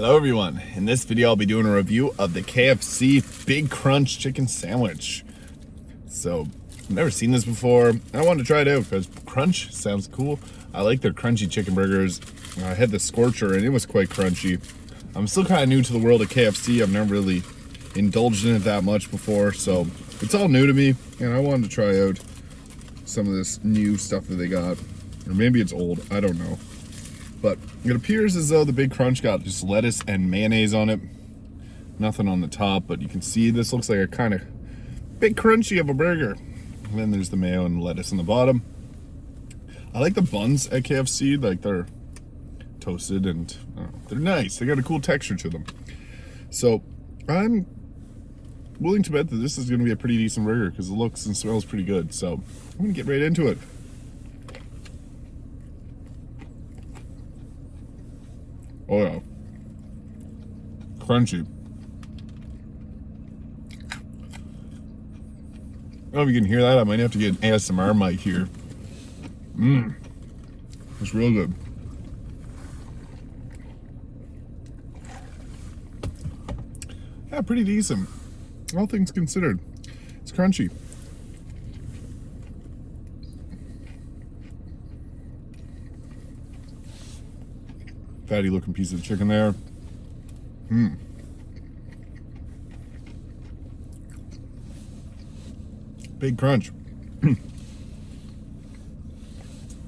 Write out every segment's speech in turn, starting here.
Hello everyone, in this video I'll be doing a review of the KFC Big Crunch Chicken Sandwich. So, I've never seen this before. I wanted to try it out because crunch sounds cool. I like their crunchy chicken burgers. I had the Scorcher and it was quite crunchy. I'm still kind of new to the world of KFC. I've never really indulged in it that much before, so it's all new to me and I wanted to try out some of this new stuff that they got. Or maybe it's old, I don't know. But it appears as though the Big Crunch got just lettuce and mayonnaise on it. Nothing on the top, but you can see this looks like a kind of big crunchy of a burger. And then there's the mayo and lettuce on the bottom. I like the buns at KFC, like they're toasted and they're nice. They got a cool texture to them. So I'm willing to bet that this is gonna be a pretty decent burger because it looks and smells pretty good. So I'm gonna get right into it. Oh yeah, crunchy. I don't know if you can hear that. I might have to get an ASMR mic here. It's real good. Yeah, pretty decent. All things considered. It's crunchy. Fatty looking piece of chicken there. Big crunch. I'll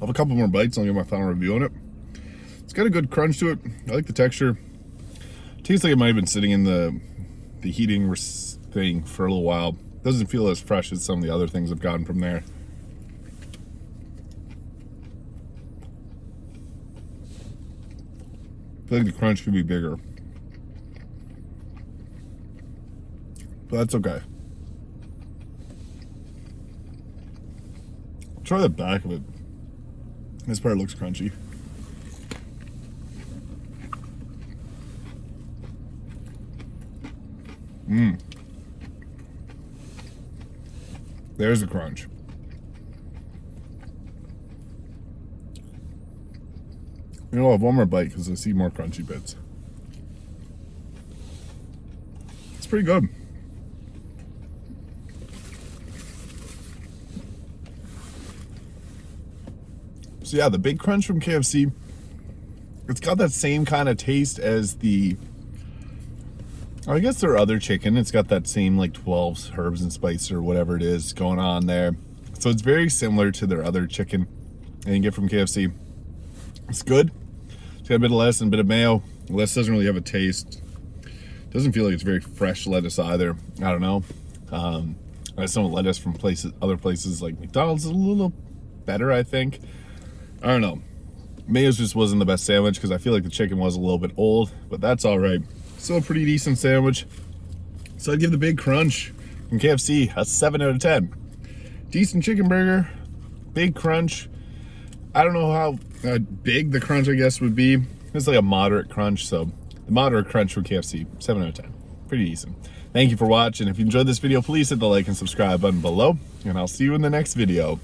have a couple more bites. I'll give my final review on it. It's got a good crunch to it. I like the texture. Tastes like it might have been sitting in the heating thing for a little while. Doesn't feel as fresh as some of the other things I've gotten from there. I think the crunch could be bigger, but that's okay. I'll try the back of it. This part looks crunchy. There's the crunch. You know, I'll have one more bite because I see more crunchy bits. It's pretty good. So yeah, the Big Crunch from KFC, it's got that same kind of taste as I guess their other chicken. It's got that same like 12 herbs and spice or whatever it is going on there. So it's very similar to their other chicken that you get from KFC. It's good. It's got a bit of lettuce and a bit of mayo. Lettuce doesn't really have a taste. Doesn't feel like it's very fresh lettuce either. I don't know. Some lettuce from other places like McDonald's is a little better, I think. I don't know. Mayo's just wasn't the best sandwich because I feel like the chicken was a little bit old, but that's all right. Still a pretty decent sandwich. So I'd give the Big Crunch from KFC a 7 out of 10. Decent chicken burger, Big Crunch. I don't know how big the crunch, I guess, would be. It's like a moderate crunch, so the moderate crunch for KFC, 7 out of 10. Pretty decent. Thank you for watching. If you enjoyed this video, please hit the like and subscribe button below, and I'll see you in the next video.